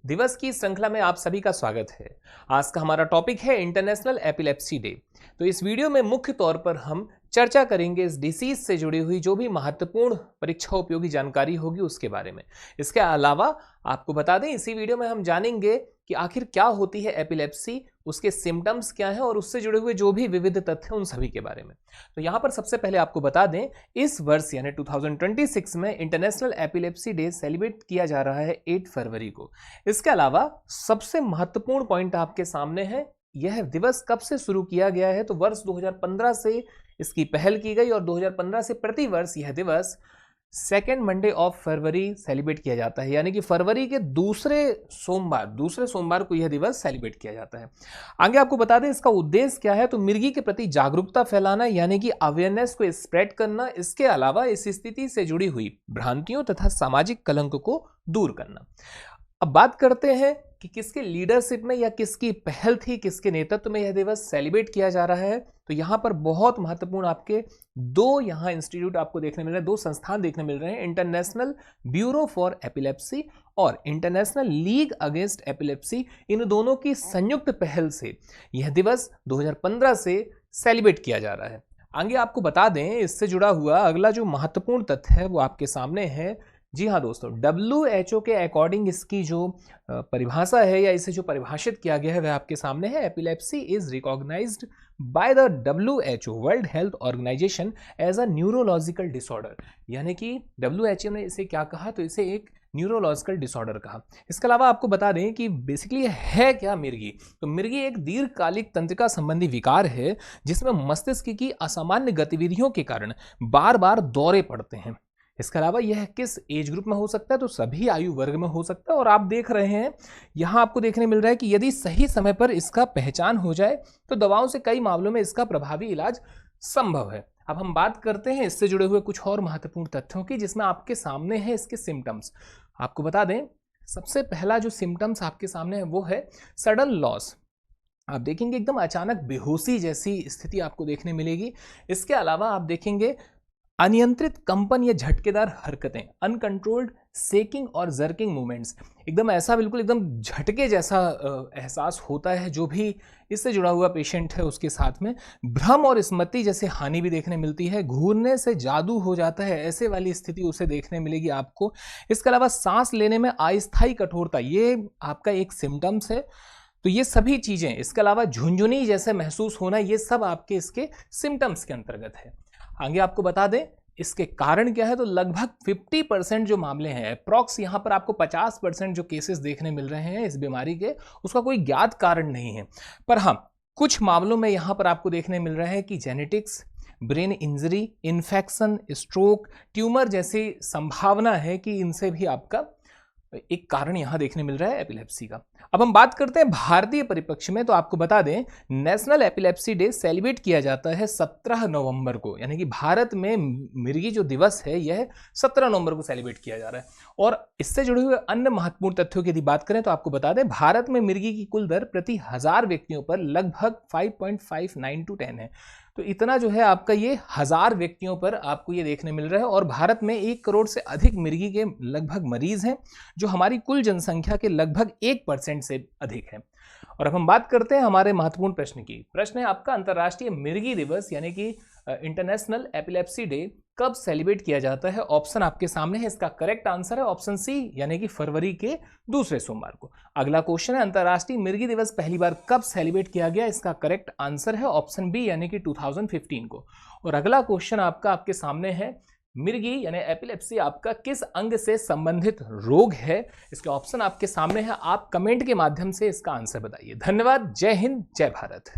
दिवस की श्रृंखला में आप सभी का स्वागत है। आज का हमारा टॉपिक है इंटरनेशनल एपिलेप्सी डे। तो इस वीडियो में मुख्य तौर पर हम चर्चा करेंगे इस डिसीज से जुड़ी हुई जो भी महत्वपूर्ण परीक्षा उपयोगी जानकारी होगी उसके बारे में। इसके अलावा आपको बता दें, इसी वीडियो में हम जानेंगे कि आखिर क्या होती है एपिलेप्सी, उसके सिम्टम्स क्या हैं और उससे जुड़े हुए जो भी विविध तथ्य हैं उन सभी के बारे में। तो यहाँ पर सबसे पहले आपको बता दें, इस वर्ष यानी 2026 में इंटरनेशनल एपिलेप्सी डे सेलिब्रेट किया जा रहा है 8 फरवरी को। इसके अलावा सबसे महत्वपूर्ण पॉइंट आपके सामने है, यह दिवस कब से शुरू किया गया है। तो वर्ष 2015 से इसकी पहल की गई और 2015 से प्रतिवर्ष यह दिवस second Monday of February celebrate किया जाता है, यानी कि फरवरी के दूसरे सोमवार को यह दिवस सेलिब्रेट किया जाता है। आगे आपको बता दें इसका उद्देश्य क्या है। तो मिर्गी के प्रति जागरूकता फैलाना, यानी कि अवेयरनेस को स्प्रेड करना। इसके अलावा इस स्थिति से जुड़ी हुई भ्रांतियों तथा सामाजिक कलंक को दूर करना। अब बात करते हैं कि किसके लीडरशिप में या किसकी पहल थी, किसके नेतृत्व में यह दिवस सेलिब्रेट किया जा रहा है। तो यहाँ पर बहुत महत्वपूर्ण आपके दो यहाँ इंस्टीट्यूट आपको देखने मिल रहे हैं, दो संस्थान देखने मिल रहे हैं, इंटरनेशनल ब्यूरो फॉर एपिलेप्सी और इंटरनेशनल लीग अगेंस्ट एपिलेप्सी। इन दोनों की संयुक्त पहल से यह दिवस 2015 से सेलिब्रेट किया जा रहा है। आगे आपको बता दें, इससे जुड़ा हुआ अगला जो महत्वपूर्ण तथ्य है वो आपके सामने है। जी हाँ दोस्तों, WHO के अकॉर्डिंग इसकी जो परिभाषा है या इसे जो परिभाषित किया गया है वह आपके सामने है। Epilepsy is recognised by the WHO World Health Organization as a neurological disorder, यानी कि WHO ने इसे क्या कहा, तो इसे एक न्यूरोलॉजिकल डिसऑर्डर कहा। इसके अलावा आपको बता दें कि बेसिकली है क्या मिर्गी। तो मिर्गी एक दीर्घकालिक तंत्रिका संबंधी विकार है जिसमें मस्तिष्क की असामान्य गतिविधियों के कारण बार बार दौरे पड़ते हैं। इसके अलावा यह किस एज ग्रुप में हो सकता है, तो सभी आयु वर्ग में हो सकता है। और आप देख रहे हैं यहाँ आपको देखने मिल रहा है कि यदि सही समय पर इसका पहचान हो जाए तो दवाओं से कई मामलों में इसका प्रभावी इलाज संभव है। अब हम बात करते हैं इससे जुड़े हुए कुछ और महत्वपूर्ण तथ्यों की, जिसमें आपके सामने है इसके सिम्टम्स। आपको बता दें, सबसे पहला जो सिम्टम्स आपके सामने है वो है सडन लॉस। आप देखेंगे एकदम अचानक बेहोशी जैसी स्थिति आपको देखने मिलेगी। इसके अलावा आप देखेंगे अनियंत्रित कंपन या झटकेदार हरकतें, अनकंट्रोल्ड सेकिंग और जर्किंग मूवमेंट्स। एकदम ऐसा बिल्कुल एकदम झटके जैसा एहसास होता है जो भी इससे जुड़ा हुआ पेशेंट है उसके साथ में। भ्रम और स्मृति जैसे हानि भी देखने मिलती है। घूरने से जादू हो जाता है, ऐसे वाली स्थिति उसे देखने मिलेगी आपको। इसके अलावा सांस लेने में अस्थायी कठोरता, ये आपका एक सिम्टम्स है। तो ये सभी चीजें, इसके अलावा झुंझुनी जैसे महसूस होना, ये सब आपके इसके सिम्टम्स के अंतर्गत है। आगे आपको बता दें इसके कारण क्या है। तो लगभग 50% जो मामले हैं, अप्रॉक्स यहाँ पर आपको 50% जो केसेस देखने मिल रहे हैं इस बीमारी के, उसका कोई ज्ञात कारण नहीं है। पर हाँ, कुछ मामलों में यहाँ पर आपको देखने मिल रहा है कि genetics, brain injury, infection, stroke, tumour जैसी संभावना है कि इनसे भी आपका एक कारण यहां देखने मिल रहा है एपिलेप्सी का। अब हम बात करते हैं भारतीय परिप्रेक्ष्य में। तो आपको बता दें, नेशनल एपिलेप्सी डे सेलिब्रेट किया जाता है 17 नवंबर को, यानी कि भारत में मिर्गी जो दिवस है यह 17 नवंबर को सेलिब्रेट किया जा रहा है। और इससे जुड़े हुए अन्य महत्वपूर्ण तथ्यों की यदि बात करें तो आपको बता दें, भारत में मिर्गी की कुल दर प्रति 1000 व्यक्तियों पर लगभग 5.59 to 10 है। तो इतना जो है आपका ये 1000 व्यक्तियों पर आपको ये देखने मिल रहा है। और भारत में 1 करोड़ से अधिक मिर्गी के लगभग मरीज हैं, जो हमारी कुल जनसंख्या के लगभग 1% से अधिक है। और अब हम बात करते हैं हमारे महत्वपूर्ण प्रश्न की। प्रश्न है आपका, अंतर्राष्ट्रीय मिर्गी दिवस यानी कि इंटरनेशनल एपिलेप्सी डे कब सेलिब्रेट किया जाता है। ऑप्शन आपके सामने है, इसका करेक्ट आंसर है ऑप्शन सी, यानी कि फरवरी के दूसरे सोमवार को। अगला क्वेश्चन है, अंतर्राष्ट्रीय मिर्गी दिवस पहली बार कब सेलिब्रेट किया गया। इसका करेक्ट आंसर है ऑप्शन बी, यानी कि 2015 को। और अगला क्वेश्चन आपका आपके सामने है, मिर्गी यानी एपिलेप्सी आपका किस अंग से संबंधित रोग है। इसके ऑप्शन आपके सामने है, आप कमेंट के माध्यम से इसका आंसर बताइए। धन्यवाद, जय हिंद, जय भारत।